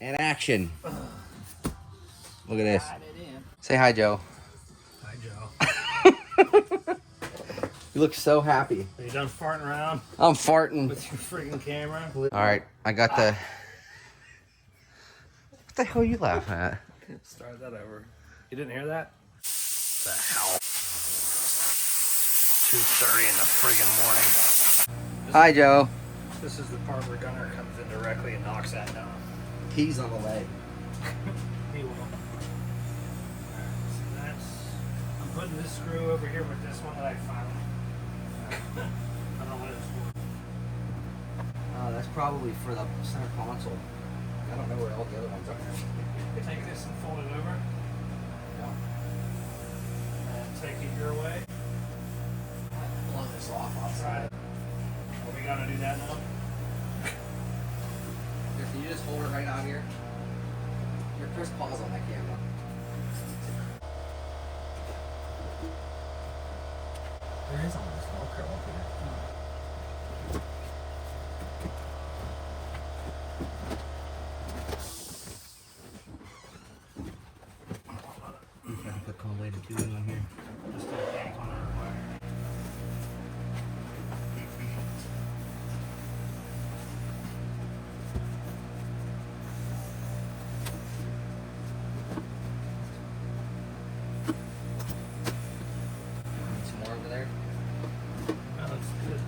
And action. Look at this. Say hi, Joe. Hi, Joe. You look so happy. Are you done farting around? I'm farting. With your freaking camera? Alright, I got the... What the hell are you laughing at? Start that over. You didn't hear that? What the hell? 2:30 in the friggin' morning. Hi, Joe. This is the part where Gunner comes in directly and knocks that down. He's on the way. He will. Alright, so that's... I'm putting this screw over here with this one that I found. I don't know what it's for. That's probably for the center console. I don't know where all the other ones are. Take this and fold it over. Yeah. And take it your way. Blow this off outside. Are we gonna do that now? Here, can you just hold it right out here? Here, press pause on that camera. There is almost Velcro up here. Put all the way to do it on here. Just do a yank on our wire. Some more over there. That looks good.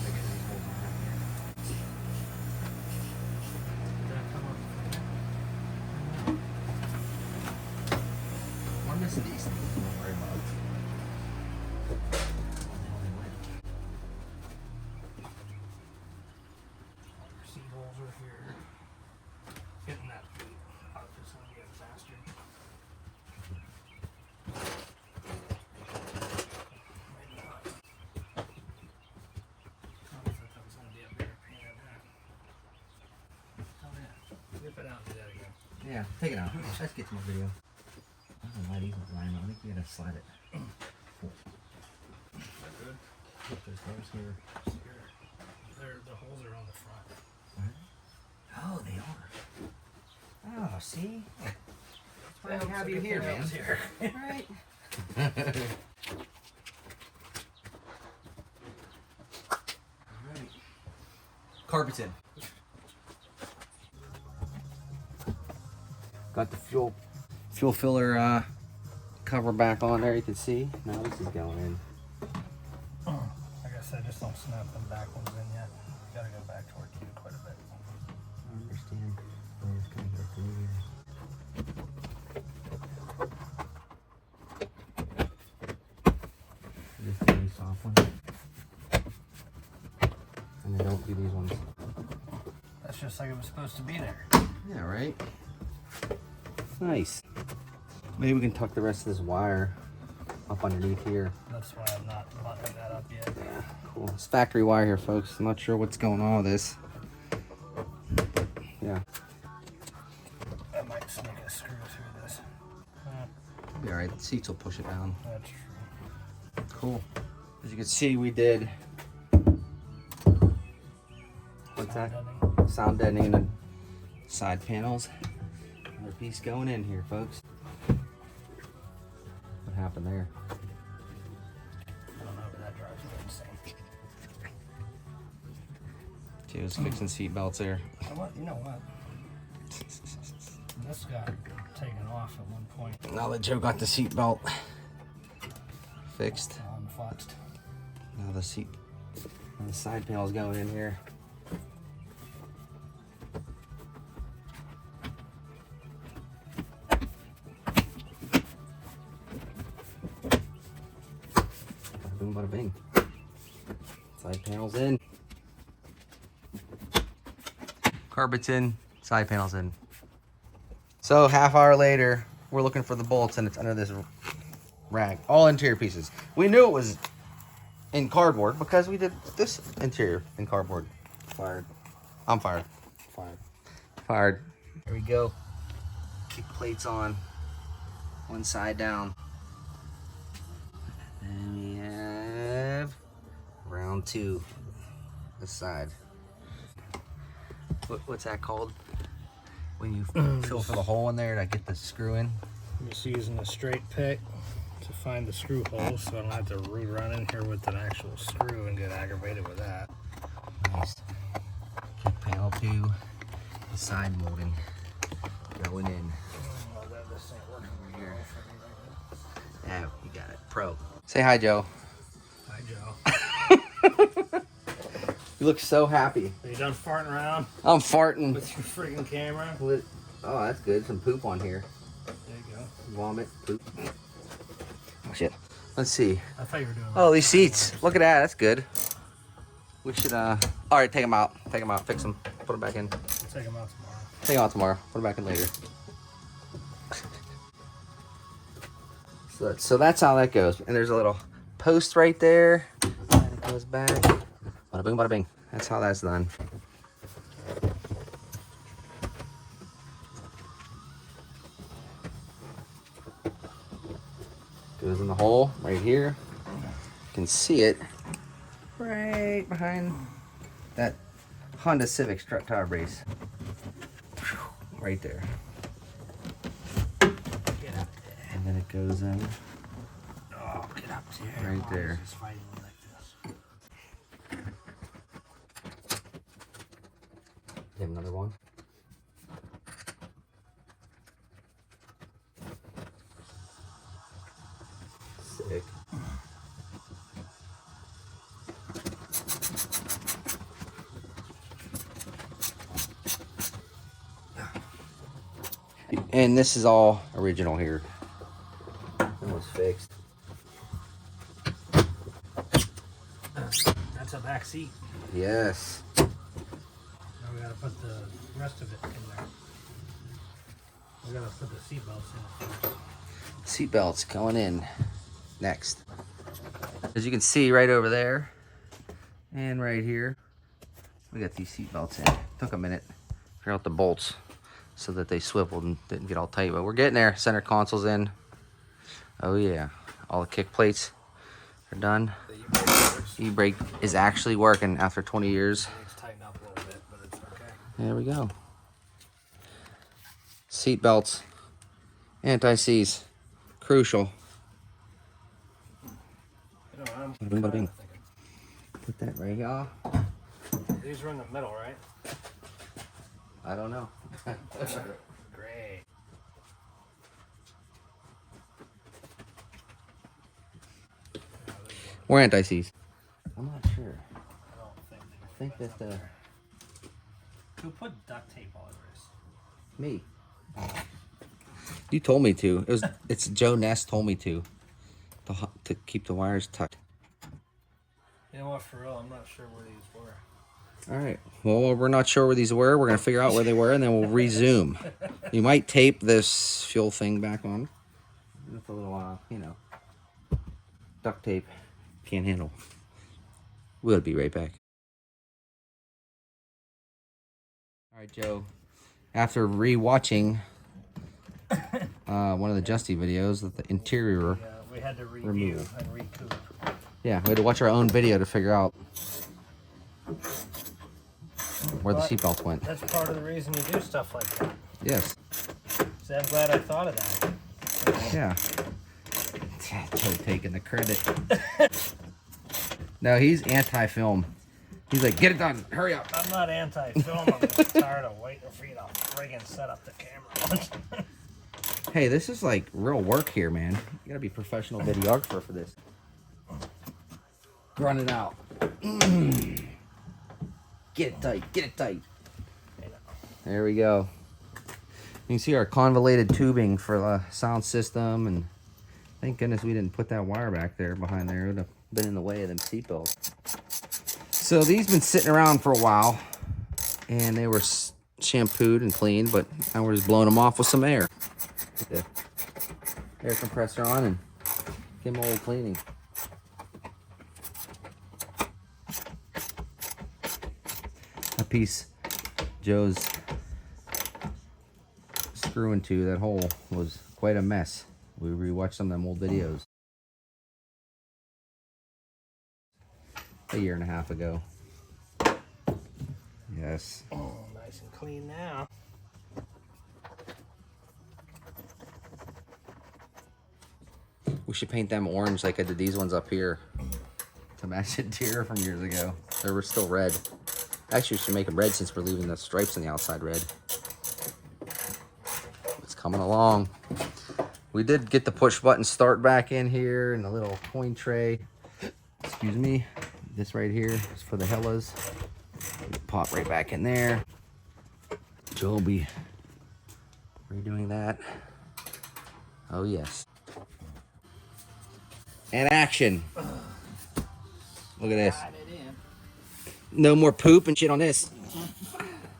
Make sure these holes aren't up here. Did that come up? We're missing these things. Don't worry about it. Our seat holes are here. Getting that out this one again faster. Maybe not. I thought that was going to be a bigger pain in that. Oh yeah. Rip it out and do that again. Yeah, take it out. Let's get some more video. I don't know why these aren't lining up. I think we gotta slide it. Cool. Is that good? Put those doors here. Here. The holes are on the front. Oh, they are. Oh, see? That's why I Well, have it's a you good here, thing I man. was here. Right. Alright. Carpet's in. Got the fuel filler cover back on there, you can see. Now this is going in. Like I said, just don't snap them back ones in yet. You gotta go back toward you quite a bit. I understand. I'm just gonna get through here. Just a really soft one. And I don't do these ones. That's just like it was supposed to be there. Yeah, right? Nice. Maybe we can tuck the rest of this wire up underneath here. That's why I'm not buttoning that up yet. Yeah, cool. It's factory wire here, folks. I'm not sure what's going on with this. Yeah. I might sneak a screw through this. Be alright. The seats will push it down. That's true. Cool. As you can see, we did. What's that? Deadening. Sound deadening the side panels. Another piece going in here, folks. What happened there? I don't know, but that drives me insane. She was fixing seat belts there. You know what? This got taken off at one point. Now that Joe got the seat belt fixed, Unflexed. now the side panel's going in here. Bada boom, bada bing. Side panel's in. Carpet's in, side panel's in. So half hour later, we're looking for the bolts and it's under this rag. All interior pieces. We knew it was in cardboard because we did this interior in cardboard. Fired. I'm fired. Fired. Fired. There we go. Kick plates on. One side down. And we have round two. This side. What's that called? When you fill for the hole in there to get the screw in? I'm just using a straight pick to find the screw hole so I don't have to root around in here with an actual screw and get aggravated with that. Nice. Kick panel 2, the side molding going in. Oh, this ain't working Over here. well for me. Yeah, you got it. Pro. Say hi, Joe. Hi, Joe. You look so happy. Are you done farting around I'm farting. with your friggin' camera? Oh, that's good. Some poop on here. There you go. Vomit, poop. Oh, shit. Let's see. I thought you were doing Oh, these seats. Look at that. That's good. We should, all right, take them out. Take them out. Fix them. Put them back in. Take them out tomorrow. Take them out tomorrow. Put them back in later. So that's how that goes. And there's a little post right there. And it goes back. Bada bing, bada bing. That's how that's done. Goes in the hole right here. You can see it right behind that Honda Civic strut tire brace. Right there. Get up there. And then it goes in Oh, get up there. right there. Just fighting me like this. You have another one? Sick. And this is all original here. That was fixed. That's a back seat. Yes. Now we gotta put the rest of it in there. We gotta put the seatbelts in first. Seatbelts going in next. As you can see right over there and right here, we got these seatbelts in. Took a minute to figure out the bolts so that they swiveled and didn't get all tight, but we're getting there. Center console's in. Oh yeah, all the kick plates are done. The E-brake is actually working after 20 years. needs to tighten up a little bit, but it's okay. There we go. Seat belts, anti-seize, crucial. You know, I'm Bada bing, bada bing. thinking. Put that right here. These are in the middle, right? I don't know. Great. We're anti-seize. I'm not sure. I don't think they I think that the Who put duct tape all over this? me. You told me to. It's Joe Ness told me to keep the wires tucked. You know what, for real, I'm not sure where these were. All right. Well, we're not sure where these were. We're gonna figure out where they were, and then we'll resume. You might tape this fuel thing back on with a little, duct tape. Can't handle. We'll be right back. All right, Joe. After re-watching one of the Justy videos with the interior, Yeah, we had to review Remove. and recoup. yeah, we had to watch our own video to figure out where the But seatbelts went. That's part of the reason you do stuff like that. Yes. So I'm glad I thought of that. Yeah. Joe taking the credit. No, he's anti-film. He's like, get it done. Hurry up. I'm not anti-film. I'm just tired of waiting for you to friggin' set up the camera. Hey, this is like real work here, man. You gotta be a professional videographer for this. Run it out. Get it tight. Get it tight. There we go. You can see our convoluted tubing for the sound system, and thank goodness we didn't put that wire back there behind there. It would have been in the way of them seatbelts. So these been sitting around for a while, and they were shampooed and cleaned, but now we're just blowing them off with some air. Put the air compressor on and give them a little cleaning. That piece Joe's screwing to, that hole, was quite a mess. We rewatched some of them old videos a year and a half ago. Yes. Oh, nice. Nice and clean now. We should paint them orange like I did these ones up here to match the deer from years ago. They were still red. Actually, we should make them red since we're leaving the stripes on the outside red. It's coming along. We did get the push button start back in here and the little coin tray. Excuse me. This right here is for the Hellas. Pop right back in there. Joe will be redoing that. Oh yes. And action. Look at this. No more poop and shit on this.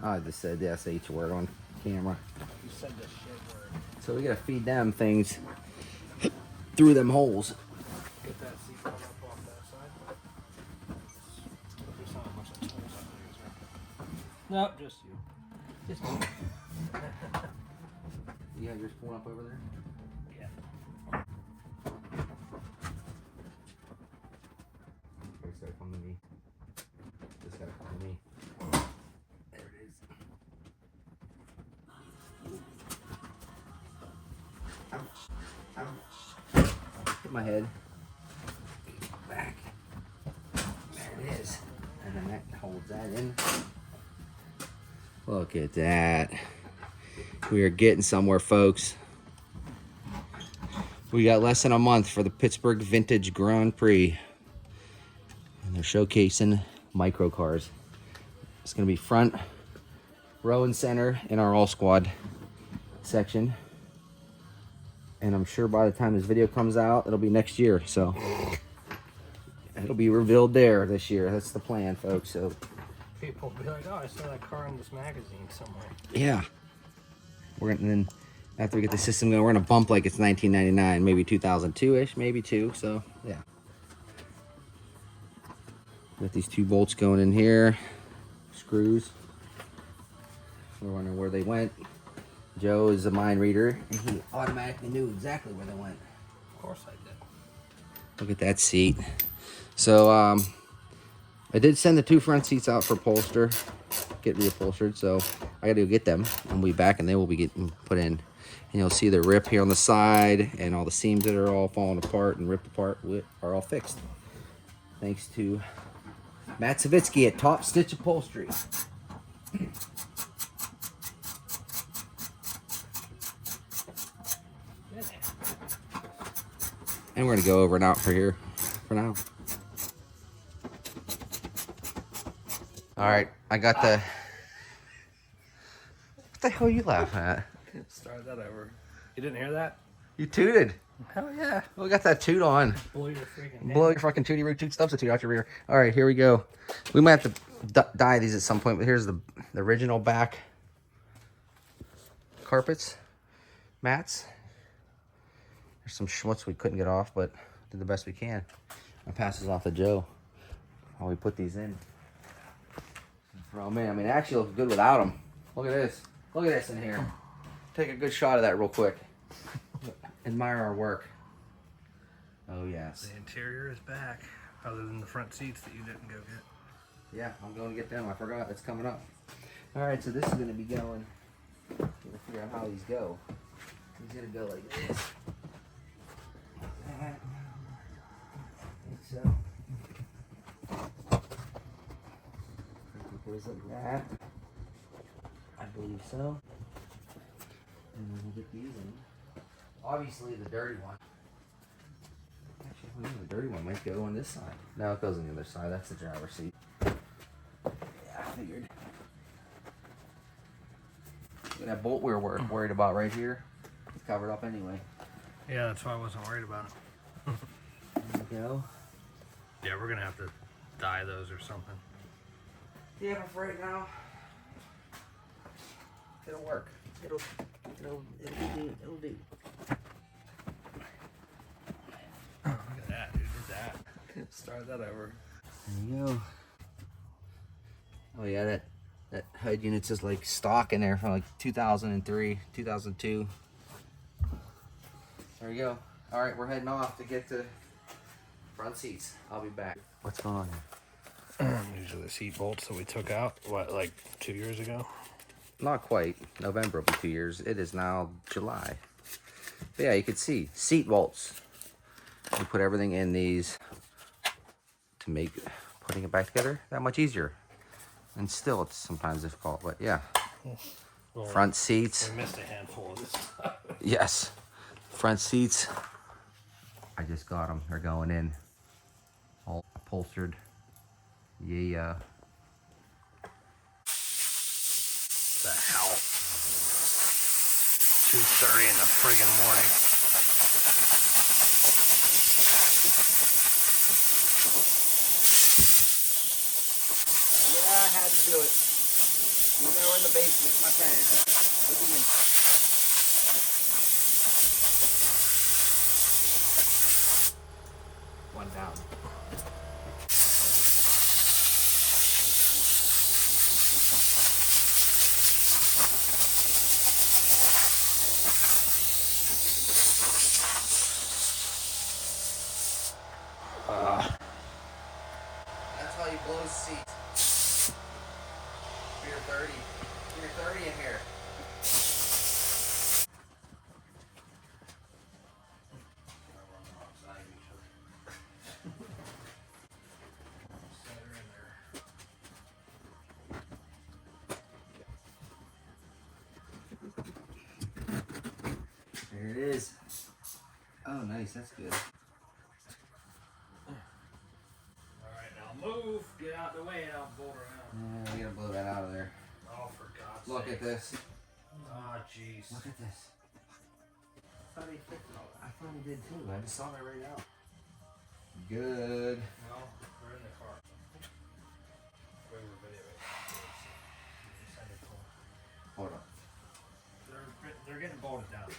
I just said the SH word on camera. You said the shit word. So we gotta feed them things through them holes. Get that seatbelt up off that side. There's not much of holes up there, is there? No, just you. Just me. You have yours pulling up over there? Yeah. It's gotta come to me. This gotta come to me. There it is. Ouch. Ouch. Hit my head. Back. There it is. And then that holds that in. Look at that. We are getting somewhere, folks. We got less than a month for the Pittsburgh Vintage Grand Prix. And they're showcasing micro cars. It's gonna be front, row and center in our all squad section. And I'm sure by the time this video comes out, it'll be next year. So it'll be revealed there this year. That's the plan, folks. So People will be like, oh, I saw that car in this magazine somewhere. yeah. We're gonna then after we get the system going, we're gonna bump like it's 1999, maybe 2002-ish, maybe two. So yeah. Got these two bolts going in here, screws. We're wondering where they went. Joe is a mind reader, and he automatically knew exactly where they went. Of course I did. Look at that seat. So I did send the two front seats out for upholster, get reupholstered. So I got to go get them. I'll be back, and they will be getting put in. And you'll see the rip here on the side, and all the seams that are all falling apart and ripped apart are all fixed. Thanks to Matt Savitsky at Top Stitch Upholstery. And we're gonna go over and out for here for now. All right, I got the. What the hell are you laughing at? Start that over. You didn't hear that? You tooted. Hell yeah. We got that toot on. Blow your freaking Blow your fucking tooty root toot substitute out your rear. All right, here we go. We might have to dye these at some point, but here's the original back carpets, mats. There's some schmutz we couldn't get off, but did the best we can. I pass this off to Joe while we put these in. Oh man, I mean, it actually looks good without them. Look at this. Look at this in here. Take a good shot of that real quick. Admire our work. Oh yes. The interior is back, other than the front seats that you didn't go get. Yeah, I'm going to get them. I forgot. It's coming up. All right, so this is going to be going. Gotta figure out how these go. He's going to go like this. Like that. I think so. It goes like that. I believe so. And then we'll get these in. Obviously, the dirty one. Actually, the dirty one might go on this side. No, it goes on the other side. That's the driver's seat. Yeah, I figured. Look at that bolt we were worried about right here. It's covered up anyway. Yeah, that's why I wasn't worried about it. There we go. Yeah, we're gonna have to dye those or something. Yeah, but for right now, it'll work. It'll do. It'll do. Look at that, dude. Look at that. Start that over. There you go. Oh yeah, that HUD unit's just like stock in there from like 2003, 2002. There you go. All right, we're heading off to get the front seats. I'll be back. What's going on here? These are the seat bolts that we took out, what, like 2 years ago? Not quite. November will be 2 years. It is now July. But yeah, you can see seat bolts. We put everything in these to make putting it back together that much easier. And still, it's sometimes difficult, but yeah. Well, Front seats. we missed a handful of this stuff. Yes. Front seats. I just got them. They're going in. All upholstered. Yeah. The hell. 2:30 in the friggin' morning. Yeah, I had to do it. You know, in the basement, my friend. Look at me. One down. That's how you blow seats. You're 30. You're 30 in here. There it is. Oh, nice. That's good. Alright, now move. Get out the way and I'll bolt her out. We gotta blow that out of there. Oh, for God's Look sake. at this. Oh, jeez. Look at this. I thought he fixed it all. I thought he did too. I just saw that right now. Good. Well, we're in the car. We were videoing. Send it to them. Hold on. They're getting bolted down.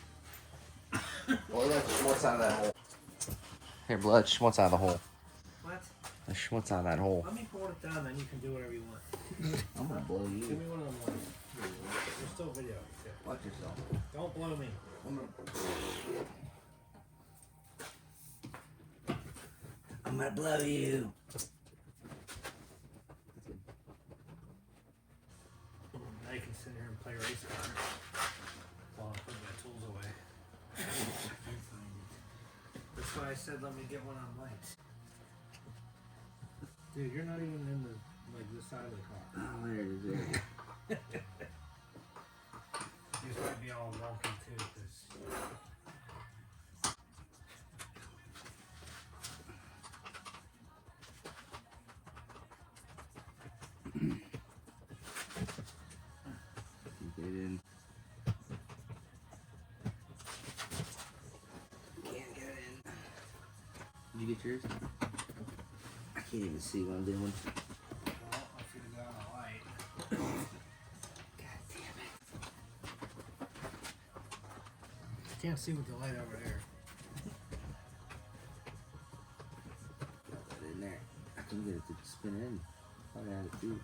Well, let's schmutz out of that hole. Here, blood. Schmutz out of the hole. What? Let's schmutz out of that hole. Let me bolt it down, then you can do whatever you want. I'm gonna blow Give you. me one of them ones. We're still videoing. Too. Watch yourself. Don't blow me. I'm gonna blow you. Now you can sit here and play race car while I put my tools away. That's why I said let me get one on lights. Dude, you're not even in the this side of the car. Oh, there it is. There. These might be all wonky too, because Get it in. Can't get it in. Did you get yours? I can't even see what I'm doing. well, I should have got a light. God damn it. I can't see with the light over there. Got that in there. I can get it to spin in. Probably had it too.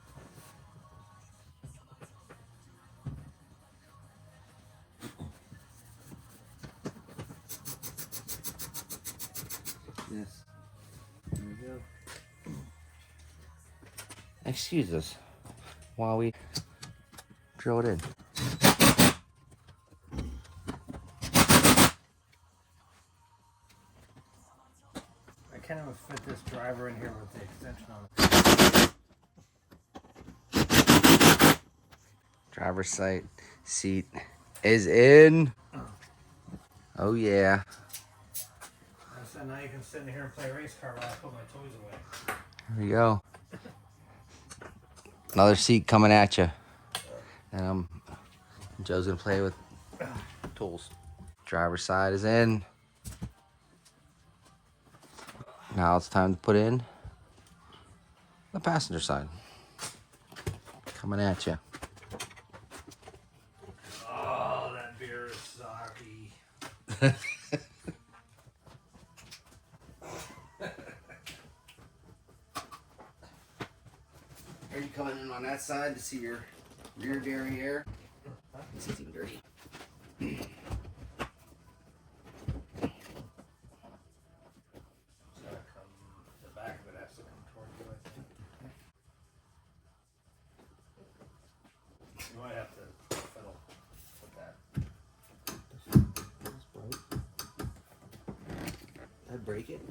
Yes. There we go. Excuse us while we drill it in. I can't even fit this driver in here with the extension on it. Driver's side seat is in. Oh yeah. So now you can sit in here and play a race car while I put my toys away. Here we go. Another seat coming at you. And Joe's gonna play with tools. Driver's side is in. Now it's time to put in the passenger side. Coming at you. Oh, that beer is soggy. Are you coming in on that side to see your rear derriere? This is even dirty. The back of it has to come toward you, I think. break it.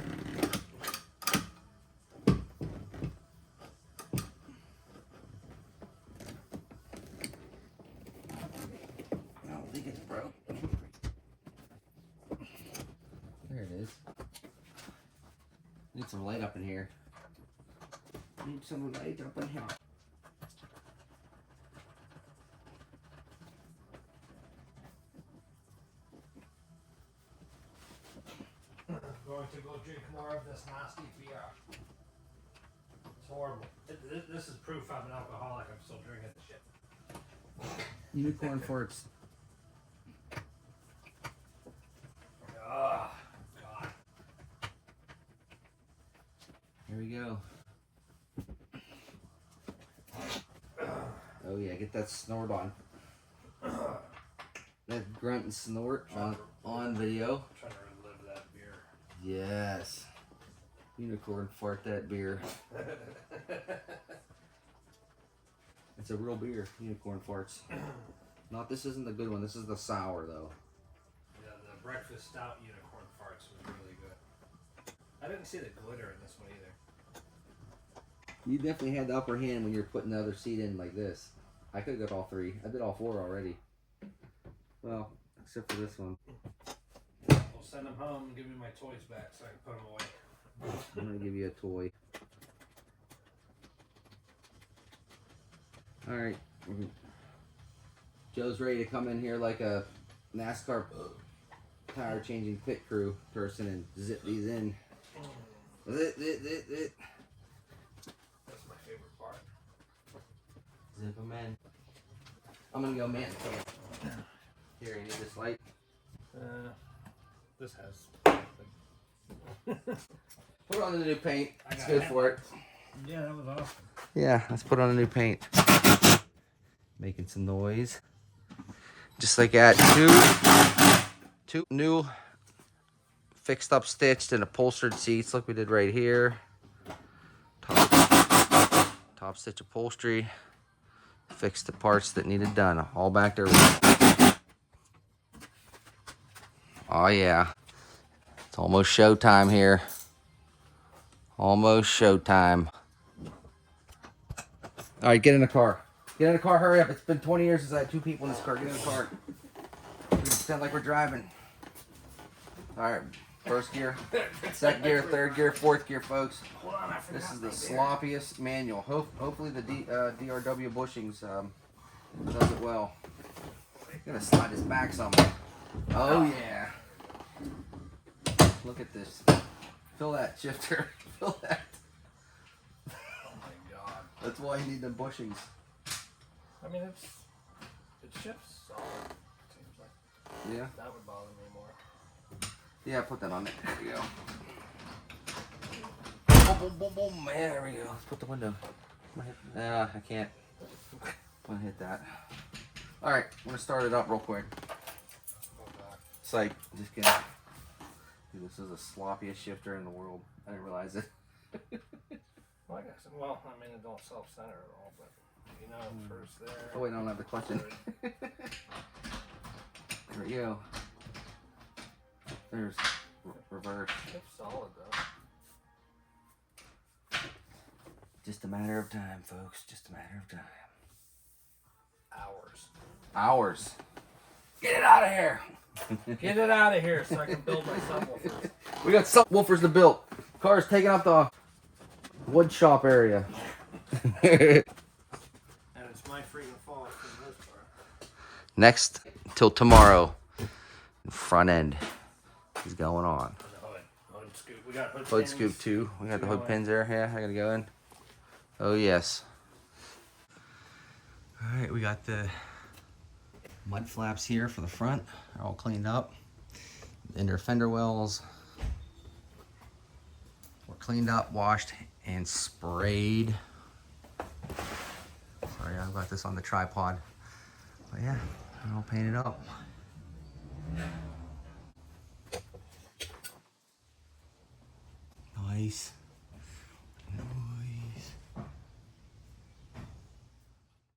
I don't think it's broke. There it is. Need some light up in here. Need some light up in here. I'm going to go drink more of this nasty beer. It's horrible. This is proof I'm an alcoholic. I'm still drinking the shit. Unicorn farts. Oh, God. Here we go. Oh yeah, get that snort on. That grunt and snort on video. I'm trying to relive that beer. Yes. Unicorn fart that beer. It's a real beer, unicorn farts. Not, this isn't the good one, this is the sour though. Yeah, the breakfast stout unicorn farts was really good. I didn't see the glitter in this one either. You definitely had the upper hand when you're putting the other seat in like this. I could have got all three. I did all four already. Well, except for this one. We'll send them home and give me my toys back so I can put them away. I'm gonna give you a toy. Alright. Joe's ready to come in here like a NASCAR tire changing pit crew person and zip these in. Zip. That's my favorite part. Zip them in. I'm gonna go man the can. Here, you need this light? This has. Put on the new paint. It's good for it. Yeah, that was awesome. Yeah, let's put on a new paint. Making some noise. Just like that. Two new fixed up, stitched, and upholstered seats. Look, we did right here. Top stitch upholstery. Fixed the parts that needed done. All back there. Oh yeah. It's almost showtime here. Almost showtime. All right, get in the car. Get in the car, hurry up. It's been 20 years since I had two people in this car. Get in the car. We pretend like we're driving. All right, first gear, second gear, third gear, fourth gear, folks. This is the sloppiest manual. Hopefully the DRW bushings does it well. I'm gonna slide this back some. Oh yeah. Look at this. Fill that shifter. Fill that. Oh my God. That's why you need them bushings. I mean, it shifts solid. Seems like. Yeah. That would bother me more. Yeah, put that on there. There we go. Boom, boom, boom, boom. Yeah, there we go. Let's put the window. I can't. I'm gonna hit that. All right, I'm gonna start it up real quick. It's like, just kidding. Dude, this is the sloppiest shifter in the world. I didn't realize it. Well, I guess. Well, I mean, it don't self-center at all, but you know, first there. Oh wait, I don't have the clutch in. There we go. There's reverse. It's solid though. Just a matter of time, folks. Just a matter of time. Hours. Get it out of here. Get it out of here so I can build my subwoofers. We got subwoofers to build. Car's taking up the wood shop area. And it's my freaking fault for this part. Next, till tomorrow, front end is going on. The hood. Hood scoop. We got hood Hood pins. scoop too. We got the hood pins there. Yeah, I gotta go in. Oh yes. All right, we got the mud flaps here for the front. They're all cleaned up. Inner fender wells were cleaned up, washed, and sprayed. Sorry, I've got this on the tripod. But yeah, they're all painted up. Nice.